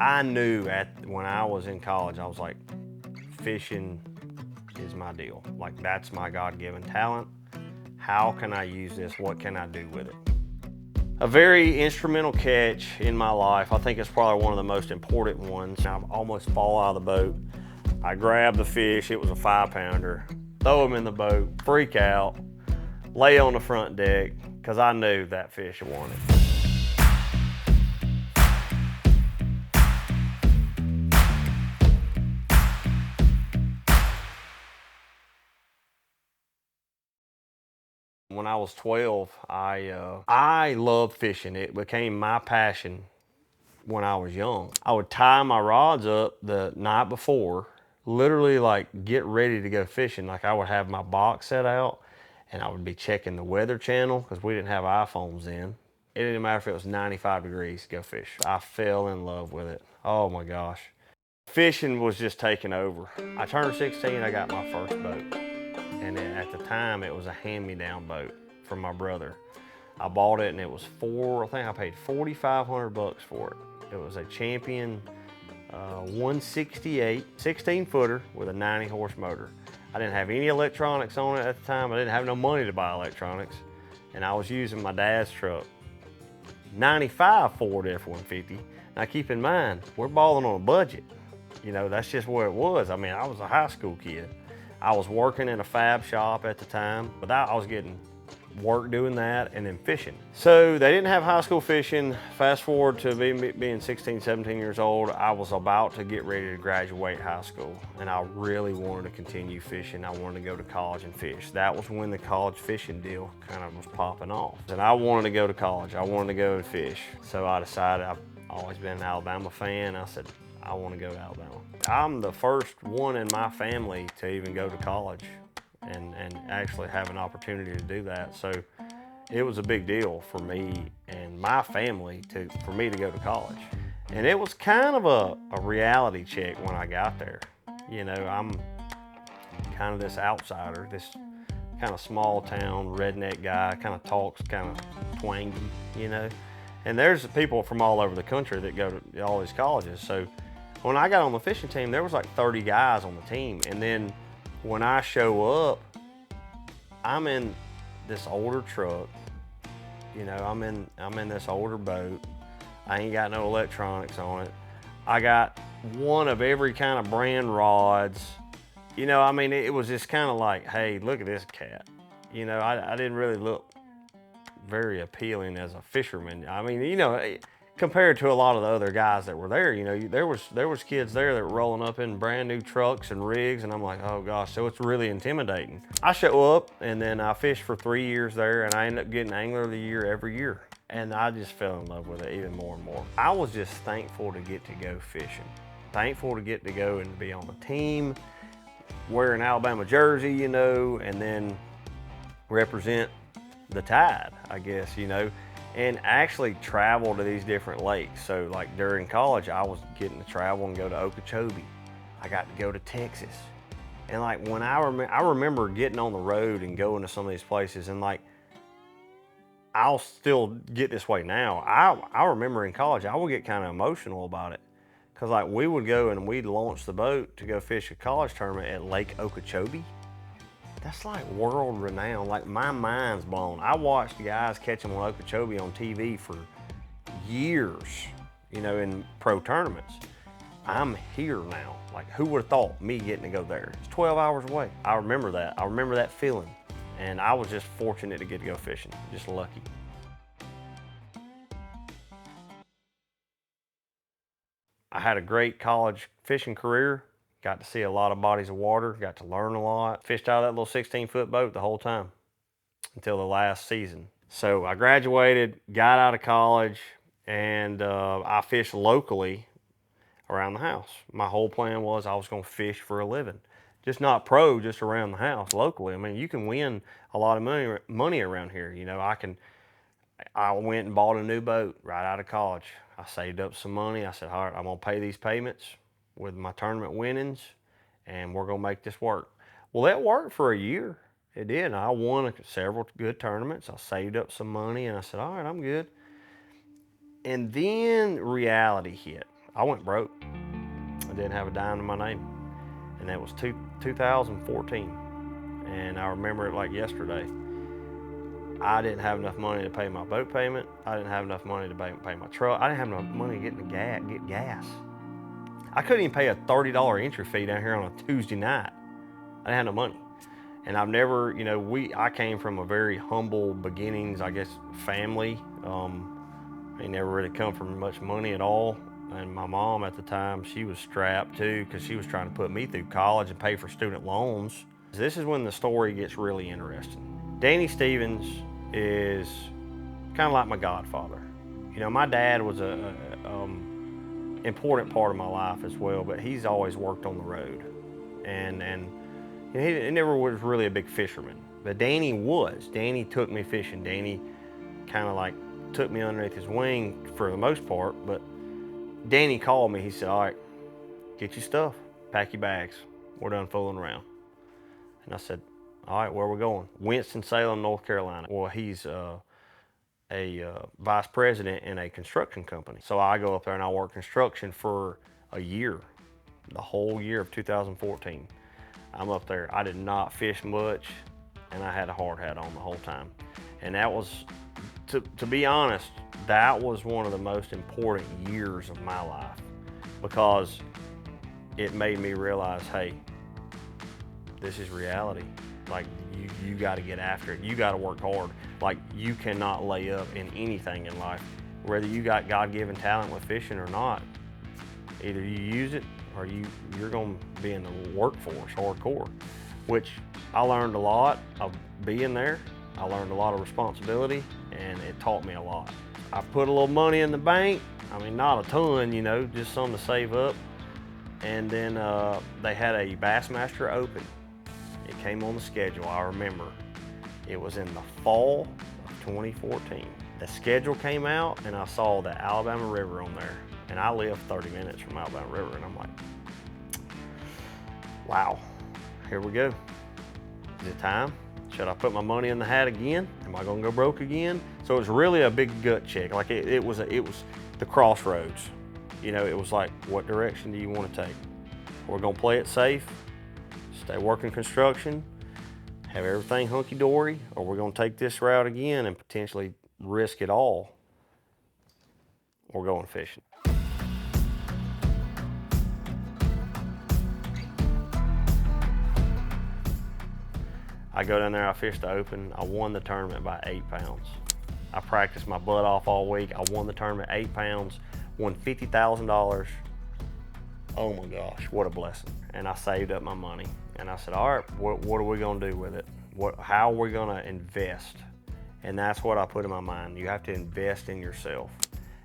I knew when I was in college, I was like, fishing is my deal. Like, that's my God-given talent. How can I use this? What can I do with it? A very instrumental catch in my life. I think it's probably one of the most important ones. I almost fall out of the boat. I grab the fish. It was a 5-pounder. Throw him in the boat. Freak out. Lay on the front deck because I knew that fish wanted it. When I was 12, I loved fishing. It became my passion when I was young. I would tie my rods up the night before, literally like get ready to go fishing. Like, I would have my box set out and I would be checking the weather channel because we didn't have iPhones then. It didn't matter if it was 95 degrees, go fish. I fell in love with it. Oh my gosh. Fishing was just taking over. I turned 16, I got my first boat. And at the time, it was a hand-me-down boat from my brother. I bought it and it was I think I paid 4,500 bucks for it. It was a Champion 168 16-footer with a 90 horse motor. I didn't have any electronics on it at the time. I didn't have no money to buy electronics. And I was using my dad's truck. 95 Ford F-150. Now keep in mind, we're balling on a budget. You know, that's just where it was. I mean, I was a high school kid. I was working in a fab shop at the time, but I was getting work doing that and then fishing. So they didn't have high school fishing. Fast forward to being 16, 17 years old, I was about to get ready to graduate high school and I really wanted to continue fishing. I wanted to go to college and fish. That was when the college fishing deal kind of was popping off. And I wanted to go to college. I wanted to go and fish. So I decided, I've always been an Alabama fan. I said, I want to go to Alabama. I'm the first one in my family to even go to college and actually have an opportunity to do that. So it was a big deal for me and my family for me to go to college. And it was kind of a reality check when I got there. You know, I'm kind of this outsider, this kind of small town redneck guy, kind of talks kind of twangy, you know. And there's people from all over the country that go to all these colleges. So when I got on the fishing team, there was like 30 guys on the team. And then when I show up, I'm in this older truck. You know, I'm in this older boat. I ain't got no electronics on it. I got one of every kind of brand rods. You know, I mean, it was just kind of like, hey, look at this cat. You know, I didn't really look very appealing as a fisherman. I mean, you know, compared to a lot of the other guys that were there, you know, there was kids there that were rolling up in brand new trucks and rigs, and I'm like, oh gosh, so it's really intimidating. I show up and then I fished for 3 years there, and I ended up getting Angler of the Year every year. And I just fell in love with it even more and more. I was just thankful to get to go fishing. Thankful to get to go and be on the team, wear an Alabama jersey, you know, and then represent the Tide, I guess, you know, and actually travel to these different lakes. So like during college, I was getting to travel and go to Okeechobee. I got to go to Texas. And like when I remember getting on the road and going to some of these places, and like, I'll still get this way now. I remember in college, I would get kind of emotional about it. Cause like we would go and we'd launch the boat to go fish a college tournament at Lake Okeechobee. That's like world renowned. Like my mind's blown. I watched guys catching on Okeechobee on TV for years, you know, in pro tournaments. I'm here now. Like, who would have thought me getting to go there? It's 12 hours away. I remember that. I remember that feeling. And I was just fortunate to get to go fishing. Just lucky. I had a great college fishing career. Got to see a lot of bodies of water, got to learn a lot. Fished out of that little 16-foot boat the whole time until the last season. So I graduated, got out of college, and I fished locally around the house. My whole plan was I was going to fish for a living. Just not pro, just around the house locally. I mean, you can win a lot of money around here. You know, I went and bought a new boat right out of college. I saved up some money. I said, all right, I'm going to pay these payments with my tournament winnings, and we're going to make this work. Well, that worked for a year. It did. I won several good tournaments. I saved up some money, and I said, all right, I'm good. And then reality hit. I went broke. I didn't have a dime to my name. And that was 2014. And I remember it like yesterday. I didn't have enough money to pay my boat payment. I didn't have enough money to pay my truck. I didn't have enough money to get gas. I couldn't even pay a $30 entry fee down here on a Tuesday night. I didn't have no money. And I've never, I came from a very humble beginnings, I guess, family. They never really come from much money at all. And my mom at the time, she was strapped too, because she was trying to put me through college and pay for student loans. This is when the story gets really interesting. Danny Stevens is kind of like my godfather. My dad was a important part of my life as well, but he's always worked on the road. And he never was really a big fisherman, but Danny was. Danny took me fishing. Danny kind of like took me underneath his wing for the most part, but Danny called me. He said, all right, get your stuff, pack your bags. We're done fooling around. And I said, all right, where are we going? Winston-Salem, North Carolina. Well, he's a vice president in a construction company. So I go up there and I work construction for a year, the whole year of 2014. I'm up there. I did not fish much, and I had a hard hat on the whole time. And that was, to be honest, that was one of the most important years of my life, because it made me realize, hey, this is reality. Like, you got to get after it. You got to work hard. Like, you cannot lay up in anything in life, whether you got God-given talent with fishing or not. Either you use it or you're going to be in the workforce hardcore, which I learned a lot of being there. I learned a lot of responsibility, and it taught me a lot. I put a little money in the bank. I mean, not a ton, just some to save up. And then they had a Bassmaster Open. It came on the schedule, I remember. It was in the fall of 2014. The schedule came out, and I saw the Alabama River on there. And I live 30 minutes from Alabama River, and I'm like, wow, here we go. Is it time? Should I put my money in the hat again? Am I gonna go broke again? So it was really a big gut check. Like it was the crossroads. It was like, what direction do you want to take? We're gonna play it safe, stay working construction, have everything hunky-dory, or we're gonna take this route again and potentially risk it all. We're going fishing. I go down there, I fished the Open. I won the tournament by 8 pounds. I practiced my butt off all week. I won the tournament 8 pounds, won $50,000. Oh my gosh, what a blessing. And I saved up my money. And I said, all right, what are we gonna do with it? How are we gonna invest? And that's what I put in my mind. You have to invest in yourself.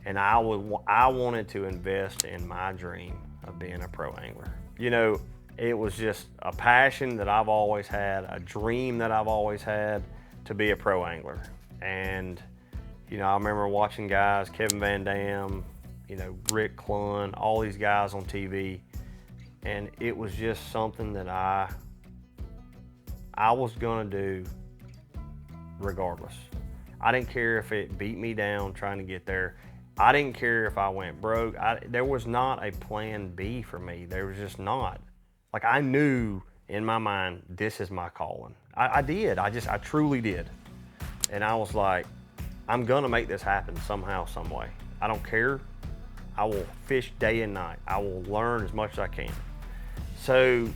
And I wanted to invest in my dream of being a pro angler. It was just a passion that I've always had, a dream that I've always had to be a pro angler. And, I remember watching guys, Kevin Van Dam, Rick Clunn, all these guys on TV. And it was just something that I was gonna do regardless. I didn't care if it beat me down trying to get there. I didn't care if I went broke. There was not a plan B for me. There was just not. Like, I knew in my mind, this is my calling. I did. I truly did. And I was like, I'm gonna make this happen somehow, some way. I don't care. I will fish day and night. I will learn as much as I can. So,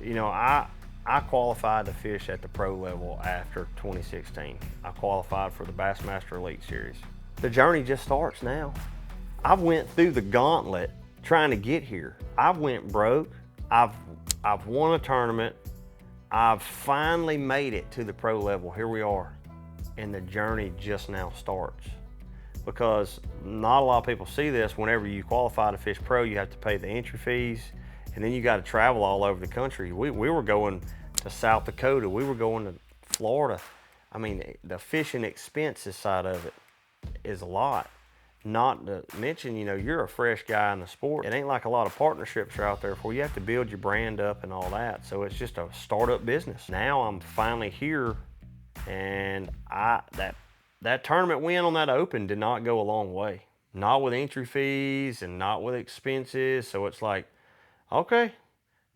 I qualified to fish at the pro level after 2016. I qualified for the Bassmaster Elite Series. The journey just starts now. I went through the gauntlet trying to get here. I went broke. I've won a tournament. I've finally made it to the pro level. Here we are. And the journey just now starts. Because not a lot of people see this. Whenever you qualify to fish pro, you have to pay the entry fees, and then you got to travel all over the country. We were going to South Dakota. We were going to Florida. I mean, the fishing expenses side of it is a lot. Not to mention, you're a fresh guy in the sport. It ain't like a lot of partnerships are out there for you. You have to build your brand up and all that. So it's just a startup business. Now I'm finally here, and that tournament win on that Open did not go a long way. not with entry fees and not with expenses. So it's like, okay,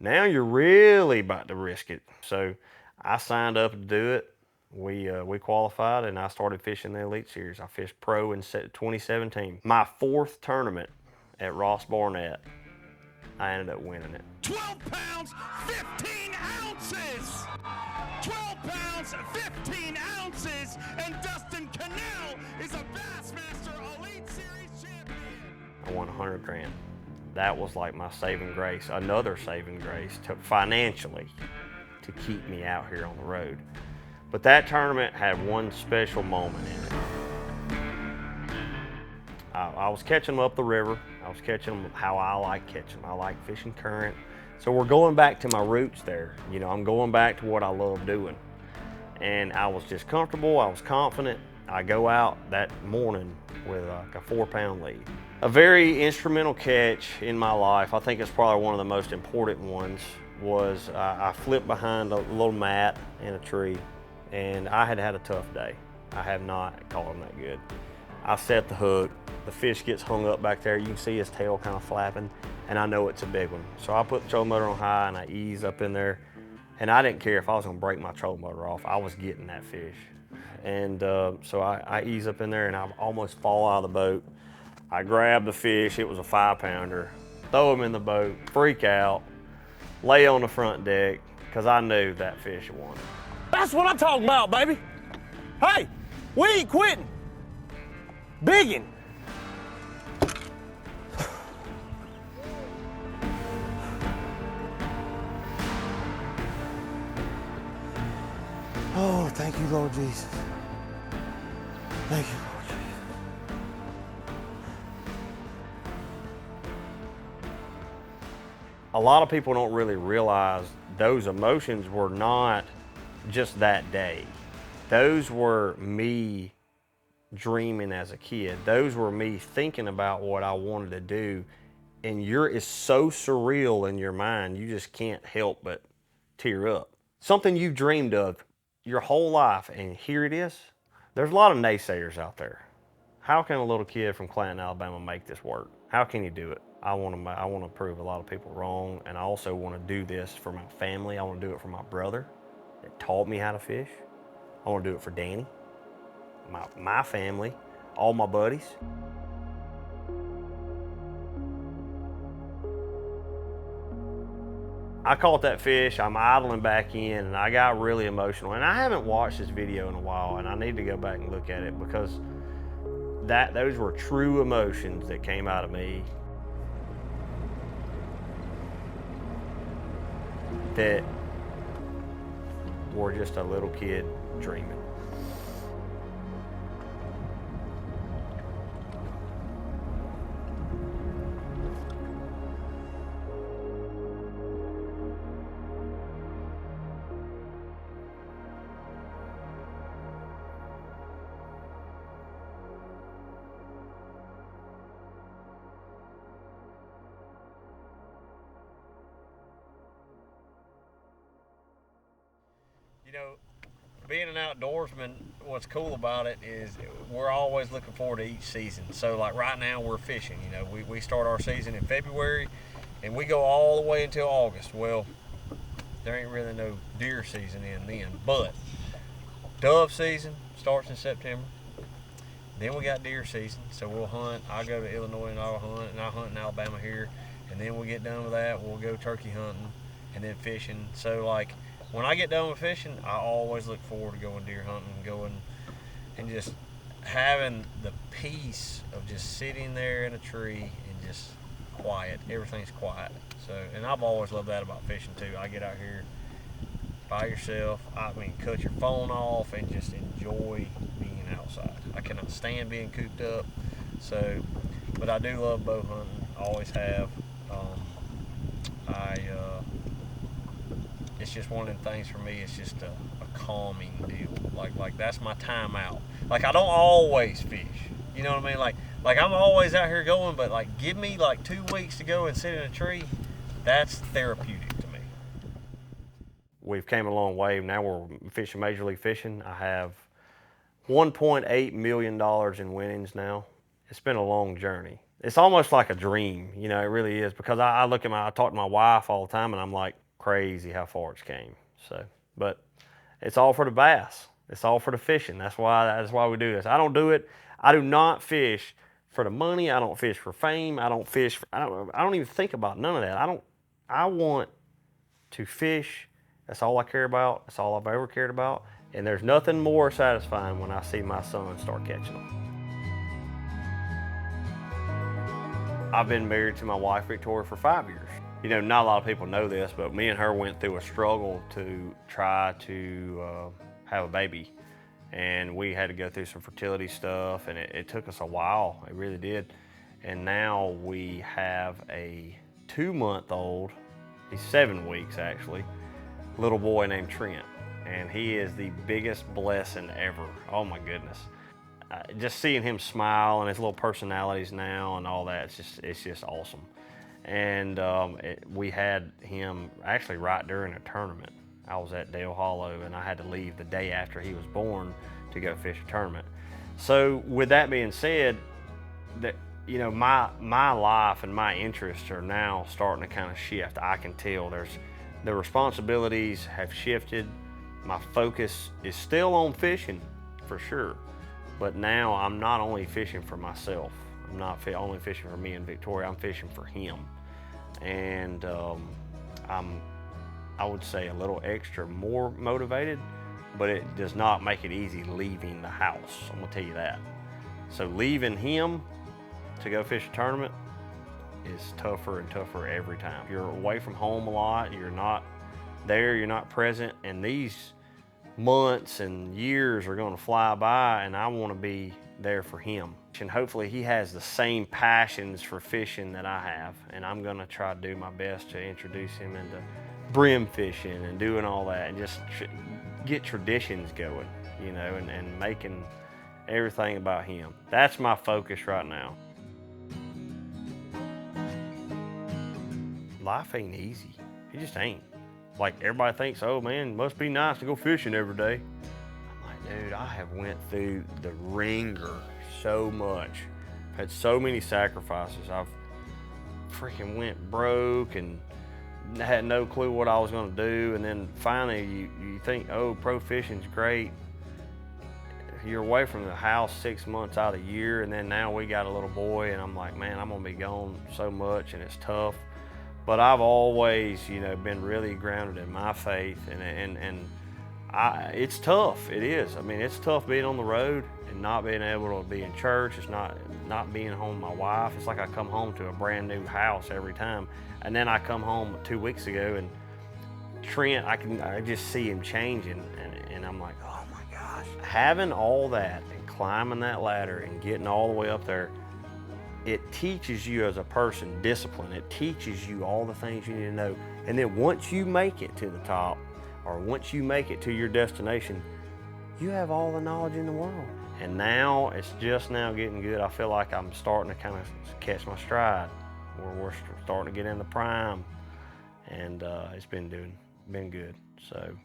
now you're really about to risk it. So I signed up to do it. We qualified and I started fishing the Elite Series. I fished pro in 2017. My 4th tournament at Ross Barnett, I ended up winning it. 12 pounds, 15 ounces! 12 pounds, 15 ounces, and Dustin Connell is a Bassmaster Elite Series champion. I won 100 grand. That was like my saving grace, another saving grace financially to keep me out here on the road. But that tournament had one special moment in it. I was catching them up the river. I was catching them how I like catching them. I like fishing current. So we're going back to my roots there. You know, I'm going back to what I love doing. And I was just comfortable, I was confident. I go out that morning with like a 4-pound lead. A very instrumental catch in my life, I think it's probably one of the most important ones, was I flipped behind a little mat in a tree, and I had had a tough day. I have not caught him that good. I set the hook, the fish gets hung up back there, you can see his tail kind of flapping, and I know it's a big one. So I put the trolling motor on high and I ease up in there, and I didn't care if I was gonna break my trolling motor off, I was getting that fish. And so I ease up in there and I almost fall out of the boat. I grab the fish, it was a 5-pounder, throw him in the boat, freak out, lay on the front deck, because I knew that fish won. That's what I'm talking about, baby. Hey, we ain't quitting. Biggin. Oh, thank you, Lord Jesus. Thank you, Lord Jesus. A lot of people don't really realize those emotions were not just that day. Those were me dreaming as a kid. Those were me thinking about what I wanted to do. And it's so surreal in your mind, you just can't help but tear up. Something you dreamed of your whole life, and here it is. There's a lot of naysayers out there. How can a little kid from Clanton, Alabama make this work? How can you do it? I want to prove a lot of people wrong, and I also want to do this for my family. I want to do it for my brother that taught me how to fish. I want to do it for Danny, my family, all my buddies. I caught that fish, I'm idling back in, and I got really emotional. And I haven't watched this video in a while, and I need to go back and look at it because those were true emotions that came out of me that were just a little kid dreaming. You know, being an outdoorsman, what's cool about it is we're always looking forward to each season. So like right now we're fishing, you know, we start our season in February and we go all the way until August. Well, there ain't really no deer season in then, but dove season starts in September. Then we got deer season, so we'll hunt. I go to Illinois and I'll hunt, and I hunt in Alabama here. And then we get done with that, we'll go turkey hunting and then fishing. So like, when I get done with fishing, I always look forward to going deer hunting, going and just having the peace of just sitting there in a tree and just quiet. Everything's quiet. So, and I've always loved that about fishing too. I get out here by yourself. I mean, cut your phone off and just enjoy being outside. I cannot stand being cooped up. So, but I do love bow hunting. Always have. It's just one of them things for me. It's just a calming deal. Like that's my time out. Like I don't always fish. You know what I mean? Like I'm always out here going, but like give me like 2 weeks to go and sit in a tree. That's therapeutic to me. We've came a long way. Now we're fishing Major League Fishing. I have $1.8 million in winnings now. it's been a long journey. It's almost like a dream, you know, it really is, because I look at I talk to my wife all the time, and I'm like, crazy how far it's came. So, but it's all for the bass. It's all for the fishing. That's why we do this. I don't do it. I do not fish for the money. I don't fish for fame. I don't fish for, I don't even think about none of that. I want to fish. That's all I care about. That's all I've ever cared about. And there's nothing more satisfying when I see my son start catching them. I've been married to my wife, Victoria, for 5 years. You know, not a lot of people know this, but me and her went through a struggle to try to have a baby. And we had to go through some fertility stuff, and it took us a while, it really did. And now we have a 2-month-old, he's 7 weeks actually, little boy named Trent. And he is the biggest blessing ever. Oh my goodness. Just seeing him smile and his little personalities now and all that, it's just awesome. And we had him actually right during a tournament. I was at Dale Hollow, and I had to leave the day after he was born to go fish a tournament. So with that being said, that, you know, my life and my interests are now starting to kind of shift. I can tell the responsibilities have shifted. My focus is still on fishing for sure, but now I'm not only fishing for myself. I'm not only fishing for me and Victoria, I'm fishing for him. And I would say a little extra more motivated, but it does not make it easy leaving the house, I'm gonna tell you that. So leaving him to go fish a tournament is tougher and tougher every time. You're away from home a lot, you're not there, you're not present, and these months and years are gonna fly by, and I wanna be there for him. And hopefully he has the same passions for fishing that I have, and I'm gonna try to do my best to introduce him into brim fishing and doing all that, and just get traditions going, you know, and making everything about him. That's my focus right now. Life ain't easy. It just ain't. Like everybody thinks, oh man, must be nice to go fishing every day. I'm like, dude, I have went through the ringer so much. I've had so many sacrifices. I've freaking went broke and had no clue what I was gonna do. And then finally you think, oh, pro fishing's great. You're away from the house 6 months out of the year, and then now we got a little boy, and I'm like, man, I'm gonna be gone so much, and it's tough. But I've always, you know, been really grounded in my faith, and it's tough. It is. I mean, it's tough being on the road and not being able to be in church. It's not being home with my wife. It's like I come home to a brand new house every time. And then I come home 2 weeks ago, and Trent, I just see him changing, and I'm like, oh my gosh. Having all that and climbing that ladder and getting all the way up there, it teaches you as a person discipline. It teaches you all the things you need to know. And then once you make it to the top, or once you make it to your destination, you have all the knowledge in the world. And now it's just now getting good. I feel like I'm starting to kind of catch my stride, where we're starting to get in the prime, and it's been good. So.